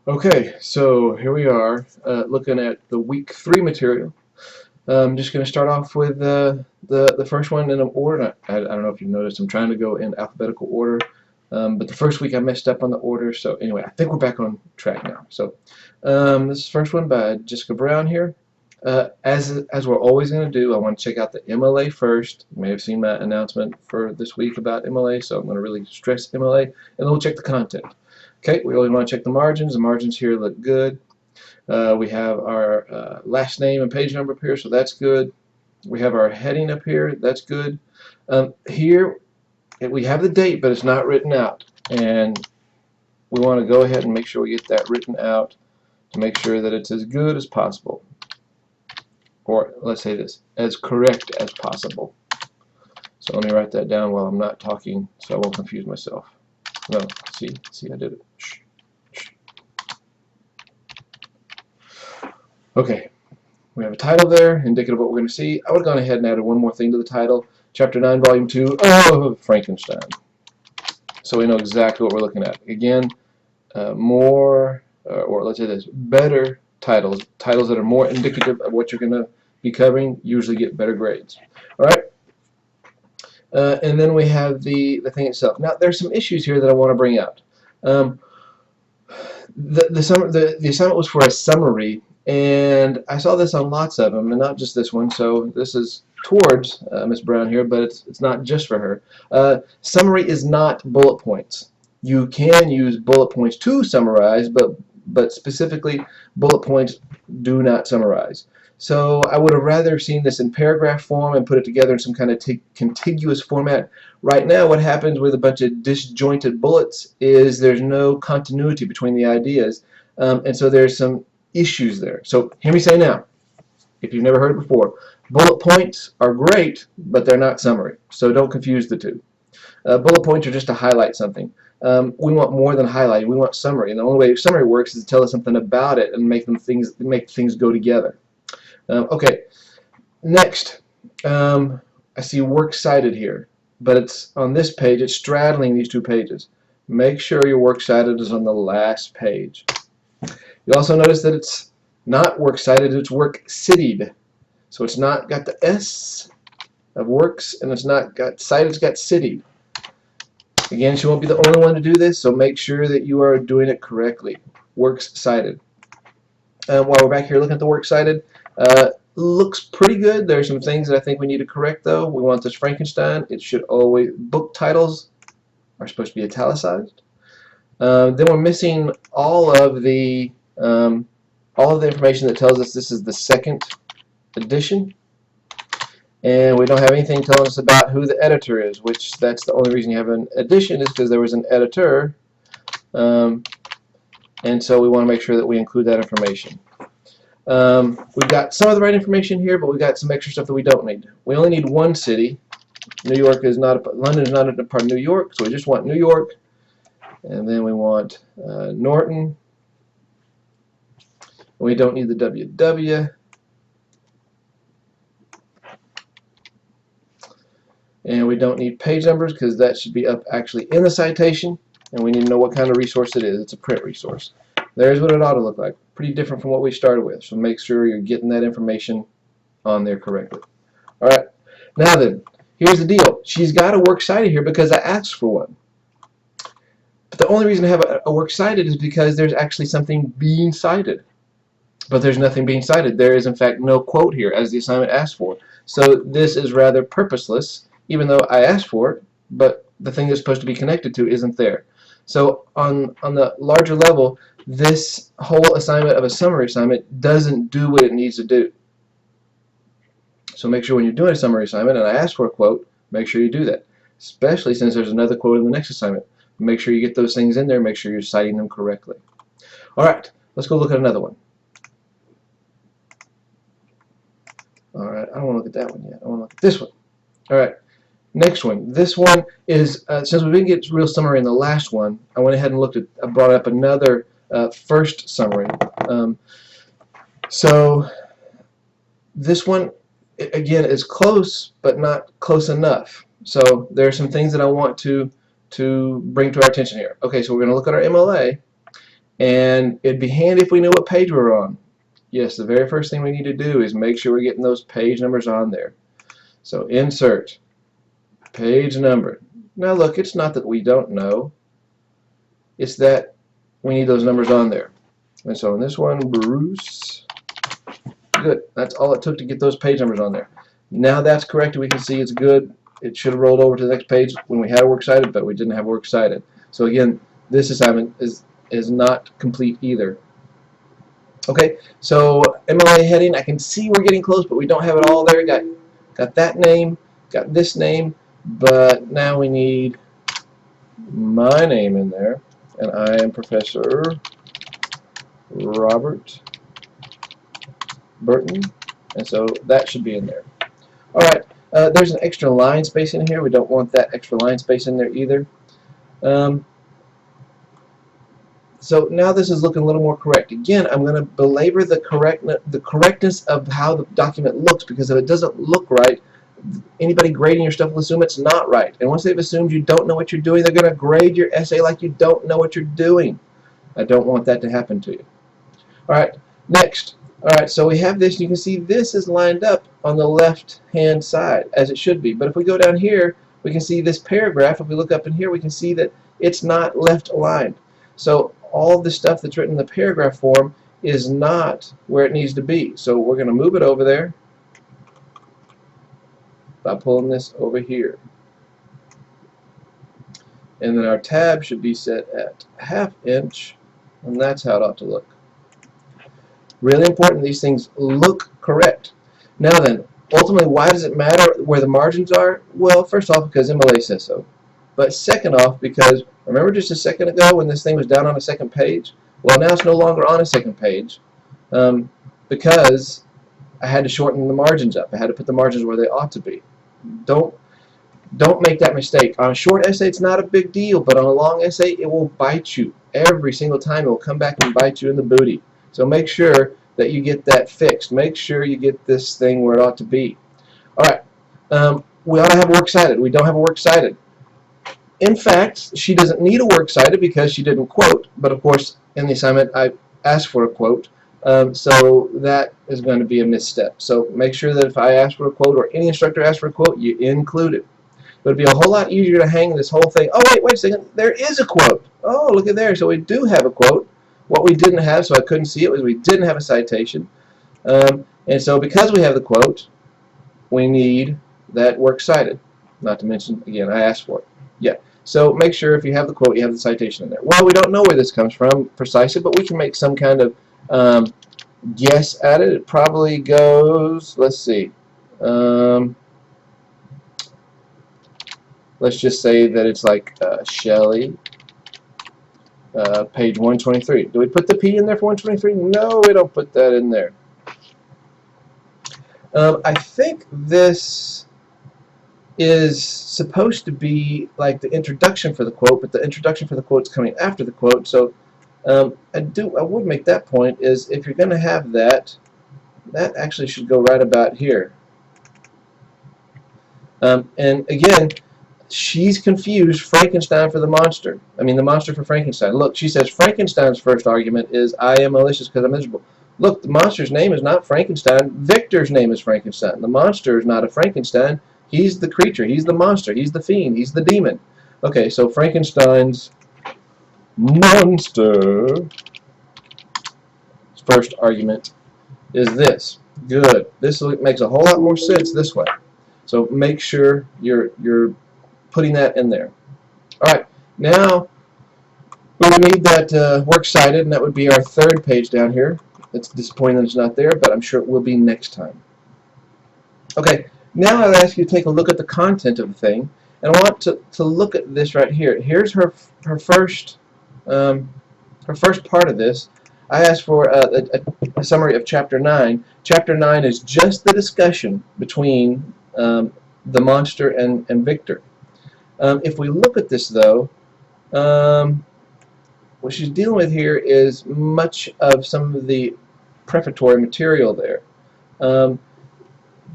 Okay, so here we are looking at the week 3 material. I'm just going to start off with the first one in an order. I don't know if you've noticed, I'm trying to go in alphabetical order, but the first week I messed up on the order, so anyway, I think we're back on track now. So this is the first one by Jessica Brown here. As we're always going to do, I want to check out the MLA first. You may have seen my announcement for this week about MLA, so I'm going to really stress MLA, and then we'll check the content. Okay, we only want to check the margins. The margins here look good. We have our last name and page number up here, so that's good. We have our heading up here, that's good. Here we have the date, but it's not written out, and we want to go ahead and make sure we get that written out to make sure that it's as good as possible, or let's say this, as correct as possible. So let me write that down while I'm not talking so I won't confuse myself. No, see, I did it. Shh. Okay, we have a title there, indicative of what we're going to see. I would have gone ahead and added one more thing to the title. Chapter 9, Volume 2 of Frankenstein. So we know exactly what we're looking at. Again, more, or let's say this, better titles. Titles that are more indicative of what you're going to be covering usually get better grades. Alright? And then we have the thing itself. Now, there's some issues here that I want to bring out. The assignment was for a summary, and I saw this on lots of them, and not just this one, so this is towards Miss Brown here, but it's not just for her. Summary is not bullet points. You can use bullet points to summarize, but specifically bullet points do not summarize. So I would have rather seen this in paragraph form and put it together in some kind of contiguous format. Right now what happens with a bunch of disjointed bullets is there's no continuity between the ideas, and so there's some issues there. So hear me say now, if you've never heard it before, bullet points are great, but they're not summary, so don't confuse the two. Bullet points are just to highlight something. We want more than highlighting, we want summary, and the only way summary works is to tell us something about it and make things go together. Okay, next, I see works cited here, but it's on this page, it's straddling these two pages. Make sure your works cited is on the last page. You also notice that it's not works cited, it's works cited. So it's not got the S of works, and it's not got cited, it's got cited. Again, she won't be the only one to do this, so make sure that you are doing it correctly. Works cited. While we're back here looking at the works cited, looks pretty good. There's some things that I think we need to correct though. We want this Frankenstein. It should always, book titles are supposed to be italicized. Then we're missing all of the information that tells us this is the second edition. And we don't have anything telling us about who the editor is, which that's the only reason you have an edition is because there was an editor. And so we want to make sure that we include that information. We've got some of the right information here, but we've got some extra stuff that we don't need. We only need one city. London is not a part of New York, so we just want New York. And then we want Norton. We don't need the WW. And we don't need page numbers because that should be up actually in the citation. And we need to know what kind of resource it is. It's a print resource. There's what it ought to look like. Pretty different from what we started with. So make sure you're getting that information on there correctly. Alright, now then, here's the deal. She's got a works cited here because I asked for one. But the only reason to have a works cited is because there's actually something being cited. But there's nothing being cited. There is in fact no quote here as the assignment asked for. So this is rather purposeless, even though I asked for it, but the thing it's supposed to be connected to isn't there. So on the larger level, this whole assignment of a summary assignment doesn't do what it needs to do. So make sure when you're doing a summary assignment, and I asked for a quote, make sure you do that. Especially since there's another quote in the next assignment. Make sure you get those things in there, make sure you're citing them correctly. Alright, let's go look at another one. Alright, I don't want to look at that one yet. I want to look at this one. Alright. Next one. This one is, since we didn't get real summary in the last one, I went ahead and I brought up another first summary. So this one, again, is close, but not close enough. So there are some things that I want to bring to our attention here. Okay, so we're going to look at our MLA, And it'd be handy if we knew what page we're on. Yes, the very first thing we need to do is make sure we're getting those page numbers on there. So insert, page number. Now look, it's not that we don't know. It's that we need those numbers on there. And so in this one, Bruce, good. That's all it took to get those page numbers on there. Now that's correct. We can see it's good. It should have rolled over to the next page when we had a works cited, but we didn't have works cited. So again, this assignment is not complete either. Okay, so MLA heading, I can see we're getting close, but we don't have it all there. Got that name, got this name, but now we need my name in there, and I am Professor Robert Burton, and so that should be in there. Alright, there's an extra line space in here. We don't want that extra line space in there either. So now this is looking a little more correct. Again, I'm going to belabor the correctness of how the document looks, because if it doesn't look right, anybody grading your stuff will assume it's not right. And once they've assumed you don't know what you're doing, they're going to grade your essay like you don't know what you're doing. I don't want that to happen to you. Alright, next. Alright, so we have this. You can see this is lined up on the left-hand side, as it should be. But if we go down here, we can see this paragraph. If we look up in here, we can see that it's not left-aligned. So all the stuff that's written in the paragraph form is not where it needs to be. So we're going to move it over there by pulling this over here. And then our tab should be set at 1/2 inch, and that's how it ought to look. Really important, these things look correct. Now then, ultimately, why does it matter where the margins are? Well, first off, because MLA says so. But second off, because remember just a second ago when this thing was down on a second page? Well, now it's no longer on a second page because I had to shorten the margins up. I had to put the margins where they ought to be. Don't make that mistake. On a short essay, it's not a big deal, but on a long essay, it will bite you. Every single time, it will come back and bite you in the booty. So make sure that you get that fixed. Make sure you get this thing where it ought to be. All right. We ought to have works cited. We don't have a works cited. In fact, she doesn't need a works cited because she didn't quote, but of course in the assignment I asked for a quote, so that is going to be a misstep. So make sure that if I ask for a quote or any instructor asks for a quote, you include it. It would be a whole lot easier to hang this whole thing. Oh wait a second, there is a quote. Oh, look at there, so we do have a quote. What we didn't have, so I couldn't see it, was we didn't have a citation. And so because we have the quote, we need that works cited. Not to mention, again, I asked for it. Yeah, so make sure if you have the quote, you have the citation in there. Well, we don't know where this comes from precisely, but we can make some kind of guess at it. It probably goes, let's see, let's just say that it's like Shelley, page 123. Do we put the P in there for 123? No, we don't put that in there. I think this is supposed to be like the introduction for the quote, but the introduction for the quote is coming after the quote. So I would make that point is if you're going to have that, that actually should go right about here. And again, she's confused Frankenstein for the monster. I mean the monster for Frankenstein. Look, she says Frankenstein's first argument is I am malicious because I'm miserable. Look, the monster's name is not Frankenstein. Victor's name is Frankenstein. The monster is not a Frankenstein. He's the creature. He's the monster. He's the fiend. He's the demon. Okay, so Frankenstein's monster first argument is this. Good. This makes a whole lot more sense this way. So make sure you're putting that in there. All right. Now we would need that works cited, and that would be our third page down here. It's disappointing that it's not there, but I'm sure it will be next time. Okay. Now I'll ask you to take a look at the content of the thing, and I want to look at this right here. Here's her first part of this. I asked for a summary of Chapter 9. Chapter 9 is just the discussion between the monster and Victor. If we look at this, though, what she's dealing with here is much of some of the prefatory material there.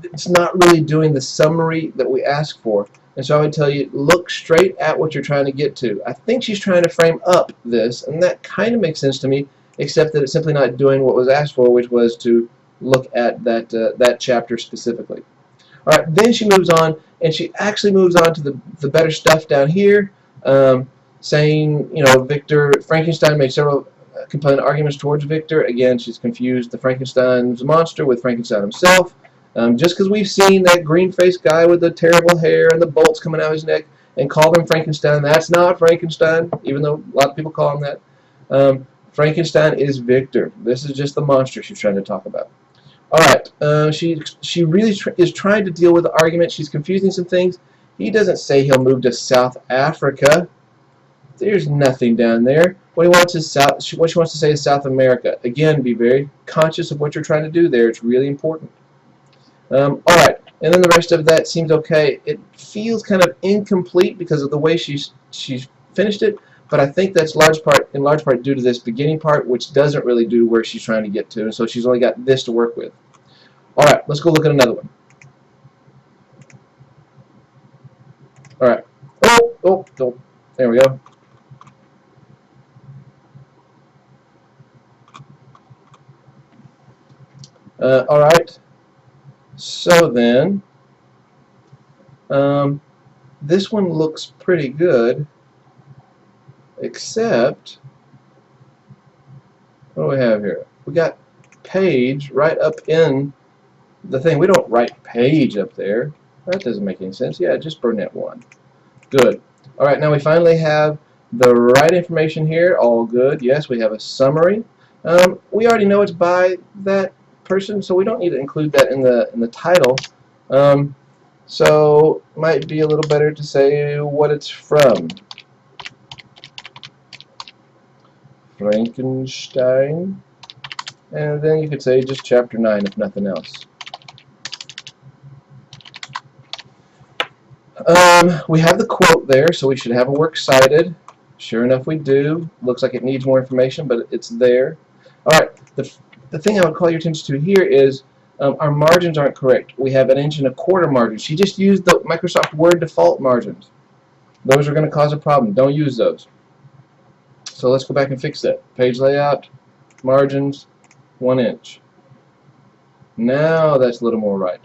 It's not really doing the summary that we asked for. And so I would tell you, look straight at what you're trying to get to. I think she's trying to frame up this, and that kind of makes sense to me, except that it's simply not doing what was asked for, which was to look at that chapter specifically. All right, then she moves on, and she actually moves on to the better stuff down here, saying, you know, Victor Frankenstein made several compelling arguments towards Victor. Again, she's confused the Frankenstein's monster with Frankenstein himself. Just because we've seen that green-faced guy with the terrible hair and the bolts coming out of his neck and called him Frankenstein, that's not Frankenstein, even though a lot of people call him that. Frankenstein is Victor. This is just the monster she's trying to talk about. All right, she really is trying to deal with the argument. She's confusing some things. He doesn't say he'll move to South Africa. There's nothing down there. What he wants is what she wants to say is South America. Again, be very conscious of what you're trying to do there. It's really important. All right, and then the rest of that seems okay. It feels kind of incomplete because of the way she's finished it, but I think that's in large part due to this beginning part, which doesn't really do where she's trying to get to, and so she's only got this to work with. All right, let's go look at another one. All right. Oh, there we go. All right. So then, this one looks pretty good, except, what do we have here? We got page right up in the thing. We don't write page up there. That doesn't make any sense. Yeah, just Burnett 1. Good. All right, now we finally have the right information here. All good. Yes, we have a summary. We already know it's by that person, so we don't need to include that in the title. So might be a little better to say what it's from. Frankenstein, and then you could say just chapter 9 if nothing else. We have the quote there, so we should have a works cited. Sure enough, we do. Looks like it needs more information, but it's there. All right. The thing I would call your attention to here is our margins aren't correct. We have 1 1/4 inch margin. She just used the Microsoft Word default margins. Those are going to cause a problem. Don't use those. So let's go back and fix that. Page layout, margins, 1 inch. Now that's a little more right.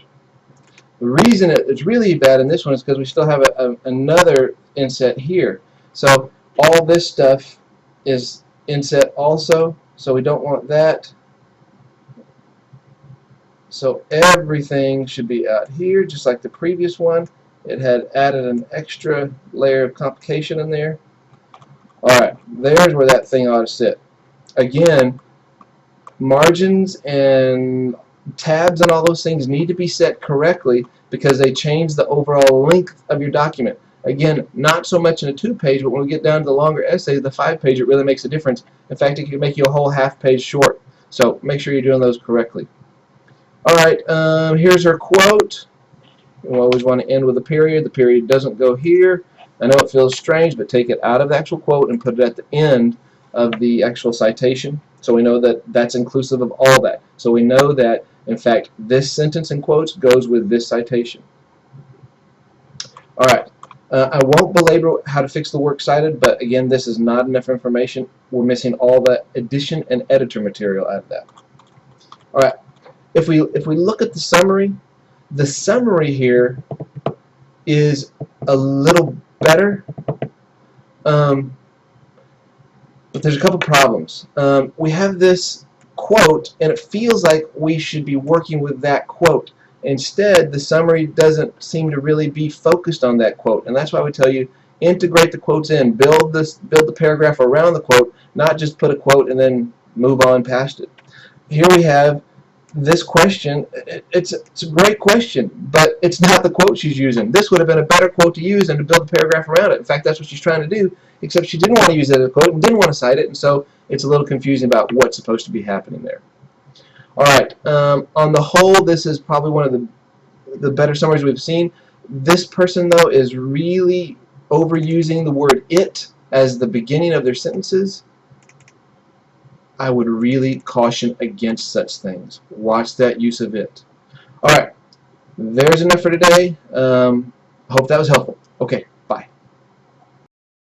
The reason it's really bad in this one is because we still have another inset here. So all this stuff is inset also, so we don't want that. So everything should be out here, just like the previous one. It had added an extra layer of complication in there. Alright, there's where that thing ought to sit. Again, margins and tabs and all those things need to be set correctly because they change the overall length of your document. Again, not so much in a 2-page, but when we get down to the longer essays, the 5-page, it really makes a difference. In fact, it can make you a whole half-page short. So make sure you're doing those correctly. Alright, here's her quote. We always want to end with a period. The period doesn't go here. I know it feels strange, but take it out of the actual quote and put it at the end of the actual citation. So we know that that's inclusive of all that. So we know that, in fact, this sentence in quotes goes with this citation. Alright, I won't belabor how to fix the works cited, but again, this is not enough information. We're missing all the addition and editor material out of that. Alright. If we look at the summary here is a little better, but there's a couple problems. We have this quote, and it feels like we should be working with that quote. Instead, the summary doesn't seem to really be focused on that quote, and that's why we tell you integrate the quotes in, build the paragraph around the quote, not just put a quote and then move on past it. Here we have this question. It's a great question, but it's not the quote she's using. This would have been a better quote to use and to build a paragraph around it. In fact, that's what she's trying to do, except she didn't want to use it as a quote and didn't want to cite it, and so it's a little confusing about what's supposed to be happening there. Alright, on the whole, this is probably one of the better summaries we've seen. This person, though, is really overusing the word it as the beginning of their sentences. I would really caution against such things. Watch that use of it. Alright, there's enough for today. Hope that was helpful. Okay.